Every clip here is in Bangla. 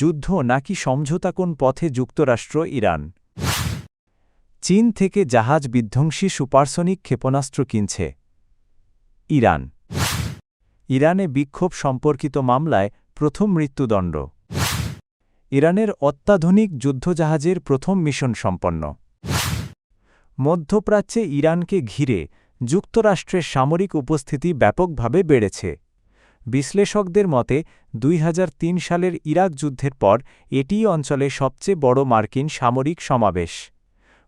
যুদ্ধ নাকি সমঝোতা, কোন পথে যুক্তরাষ্ট্র ইরান? চীন থেকে জাহাজ বিধ্বংসী সুপারসনিক ক্ষেপণাস্ত্র কিনছে ইরান। ইরানে বিক্ষোভ সম্পর্কিত মামলায় প্রথম মৃত্যুদণ্ড। ইরানের অত্যাধুনিক যুদ্ধজাহাজের প্রথম মিশন সম্পন্ন। মধ্যপ্রাচ্যে ইরানকে ঘিরে যুক্তরাষ্ট্রের সামরিক উপস্থিতি ব্যাপকভাবে বেড়েছে। বিশ্লেষকদের মতে ২০০৩ সালের ইরাক যুদ্ধের পর এটিই অঞ্চলে সবচেয়ে বড় মার্কিন সামরিক সমাবেশ।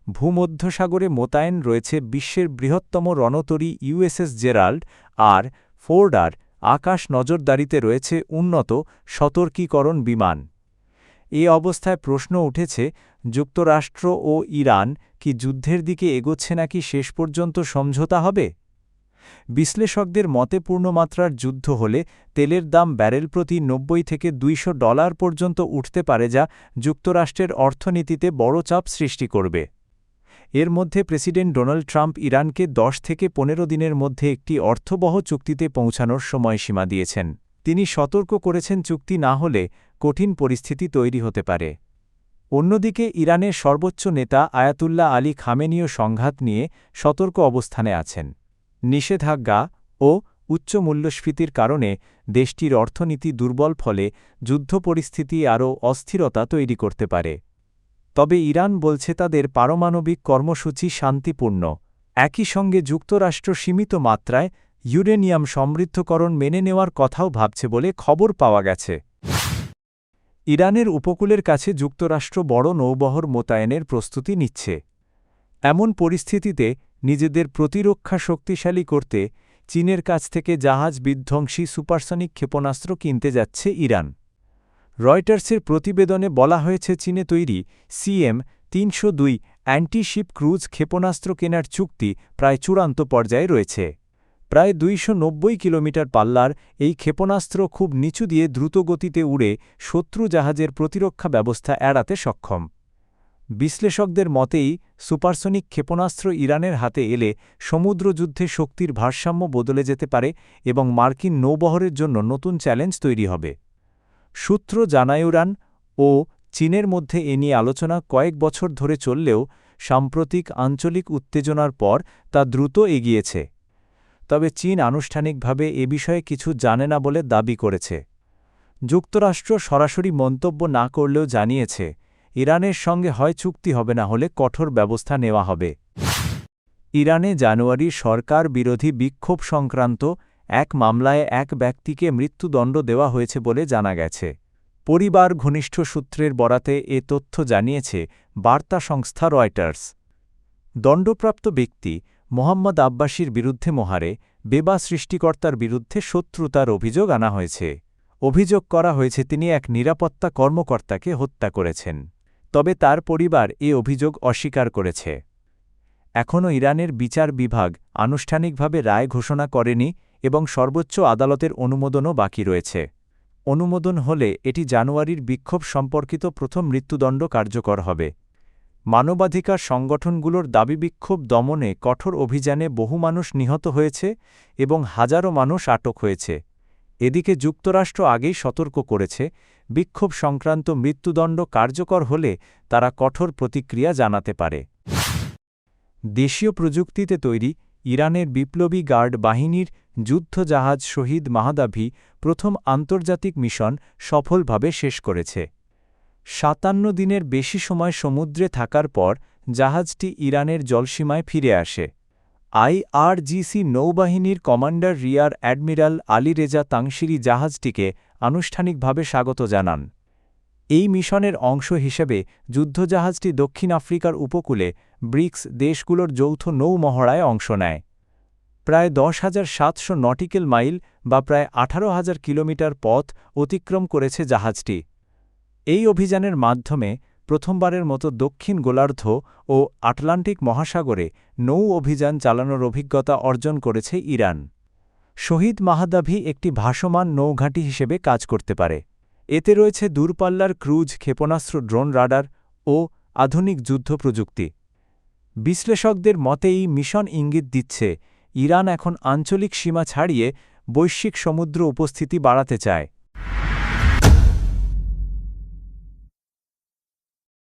ভূমধ্যসাগরে মোতায়েন রয়েছে বিশ্বের বৃহত্তম রণতরী ইউএসএস জেরাল্ড আর ফোর্ডার। আকাশ নজরদারিতে রয়েছে উন্নত সতর্কীকরণ বিমান। এ অবস্থায় প্রশ্ন উঠেছে, যুক্তরাষ্ট্র ও ইরান কি যুদ্ধের দিকে এগোচ্ছে, নাকি শেষ পর্যন্ত সমঝোতা হবে? বিশ্লেষকদের মতে পূর্ণমাত্রার যুদ্ধ হলে তেলের দাম ব্যারেল প্রতি $৯০ থেকে $২০০ পর্যন্ত উঠতে পারে, যা যুক্তরাষ্ট্রের অর্থনীতিতে বড় চাপ সৃষ্টি করবে। এর মধ্যে প্রেসিডেন্ট ডোনাল্ড ট্রাম্প ইরানকে ১০ থেকে ১৫ দিনের মধ্যে একটি অর্থবহ চুক্তিতে পৌঁছানোর সময়সীমা দিয়েছেন। তিনি সতর্ক করেছেন, চুক্তি না হলে কঠিন পরিস্থিতি তৈরি হতে পারে। অন্যদিকে ইরানের সর্বোচ্চ নেতা আয়াতুল্লাহ আলী খামেনীও সংঘাত নিয়ে সতর্ক অবস্থানে আছেন। নিষেধাজ্ঞা ও উচ্চ মূল্যস্ফীতির কারণে দেশটির অর্থনীতি দুর্বল, ফলে যুদ্ধ পরিস্থিতি আরও অস্থিরতা তৈরি করতে পারে। তবে ইরান বলছে তাদের পারমাণবিক কর্মসূচি শান্তিপূর্ণ। একই সঙ্গে যুক্তরাষ্ট্র সীমিত মাত্রায় ইউরেনিয়াম সমৃদ্ধকরণ মেনে নেওয়ার কথাও ভাবছে বলে খবর পাওয়া গেছে। ইরানের উপকূলের কাছে যুক্তরাষ্ট্র বড় নৌবহর মোতায়েনের প্রস্তুতি নিচ্ছে। এমন পরিস্থিতিতে নিজেদের প্রতিরক্ষা শক্তিশালী করতে চীনের কাছ থেকে জাহাজ বিধ্বংসী সুপারসনিক ক্ষেপণাস্ত্র কিনতে যাচ্ছে ইরান। রয়টার্সের প্রতিবেদনে বলা হয়েছে, চীনে তৈরি CM-302 অ্যান্টি-শিপ ক্রুজ ক্ষেপণাস্ত্র কেনার চুক্তি প্রায় চূড়ান্ত পর্যায়ে রয়েছে। প্রায় ২৯০ কিলোমিটার পাল্লার এই ক্ষেপণাস্ত্র খুব নিচু দিয়ে দ্রুতগতিতে উড়ে শত্রু জাহাজের প্রতিরক্ষা ব্যবস্থা এড়াতে সক্ষম। বিশ্লেষকদের মতেই সুপারসনিক ক্ষেপণাস্ত্র ইরানের হাতে এলে সমুদ্রযুদ্ধে শক্তির ভারসাম্য বদলে যেতে পারে এবং মার্কিন নৌবহরের জন্য নতুন চ্যালেঞ্জ তৈরি হবে। সূত্র জানায়, ইরান ও চীনের মধ্যে এ নিয়ে আলোচনা কয়েক বছর ধরে চললেও সাম্প্রতিক আঞ্চলিক উত্তেজনার পর তা দ্রুত এগিয়েছে। তবে চীন আনুষ্ঠানিকভাবে এ বিষয়ে কিছু জানে না বলে দাবি করেছে। যুক্তরাষ্ট্র সরাসরি মন্তব্য না করলেও জানিয়েছে, ইরানের সঙ্গে হয় চুক্তি হবে, না হলে কঠোর ব্যবস্থা নেওয়া হবে। ইরানে জানুয়ারি সরকার বিরোধী বিক্ষোভ সংক্রান্ত এক মামলায় এক ব্যক্তিকে মৃত্যুদণ্ড দেওয়া হয়েছে বলে জানা গেছে। পরিবার ঘনিষ্ঠ সূত্রের বরাতে এ তথ্য জানিয়েছে বার্তা সংস্থা রয়টার্স। দণ্ডপ্রাপ্ত ব্যক্তি মোহাম্মদ আব্বাসির বিরুদ্ধে মোহারে বেবা সৃষ্টিকর্তার বিরুদ্ধে শত্রুতার অভিযোগ আনা হয়েছে। অভিযোগ করা হয়েছে তিনি এক নিরাপত্তা কর্মকর্তাকে হত্যা করেছেন। তবে তার পরিবার এ অভিযোগ অস্বীকার করেছে। এখনও ইরানের বিচার বিভাগ আনুষ্ঠানিকভাবে রায় ঘোষণা করেনি এবং সর্বোচ্চ আদালতের অনুমোদনও বাকি রয়েছে। অনুমোদন হলে এটি জানুয়ারির বিক্ষোভ সম্পর্কিত প্রথম মৃত্যুদণ্ড কার্যকর হবে। মানবাধিকার সংগঠনগুলোর দাবি, বিক্ষোভ দমনে কঠোর অভিযানে বহু মানুষ নিহত হয়েছে এবং হাজারো মানুষ আটক হয়েছে। এদিকে যুক্তরাষ্ট্র আগেই সতর্ক করেছে, বিক্ষোভ সংক্রান্ত মৃত্যুদণ্ড কার্যকর হলে তারা কঠোর প্রতিক্রিয়া জানাতে পারে। দেশীয় প্রযুক্তিতে তৈরি ইরানের বিপ্লবী গার্ড বাহিনীর যুদ্ধজাহাজ শহীদ মাহদাভি প্রথম আন্তর্জাতিক মিশন সফলভাবে শেষ করেছে। ৫৭ দিনের বেশি সময় সমুদ্রে থাকার পর জাহাজটি ইরানের জলসীমায় ফিরে আসে। IRGC নৌবাহিনীর commander rear admiral Ali Reza Tangsiri জাহাজটিকে আনুষ্ঠানিকভাবে স্বাগত জানান। এই মিশনের অংশ হিসেবে যুদ্ধজাহাজটি দক্ষিণ আফ্রিকার উপকূলে ব্রিক্স দেশগুলোর যৌথ নৌ মহড়ায় অংশ নেয়। প্রায় ১০,৭০০ নটিক্যাল মাইল বা প্রায় ১৮,০০০ কিলোমিটার পথ অতিক্রম করেছে জাহাজটি। এই অভিযানের মাধ্যমে প্রথমবারের মতো দক্ষিণ গোলার্ধ ও আটলান্টিক মহাসাগরে নৌ অভিযান চালানোর অভিজ্ঞতা অর্জন করেছে ইরান। শহীদ মাহদাভি একটি ভাসমান নৌঘাঁটি হিসেবে কাজ করতে পারে। এতে রয়েছে দূরপাল্লার ক্রুজ ক্ষেপণাস্ত্র, ড্রোন, রাডার ও আধুনিক যুদ্ধ প্রযুক্তি। বিশ্লেষকদের মতে এই মিশন ইঙ্গিত দিচ্ছে, ইরান এখন আঞ্চলিক সীমা ছাড়িয়ে বৈশ্বিক সমুদ্র উপস্থিতি বাড়াতে চায়।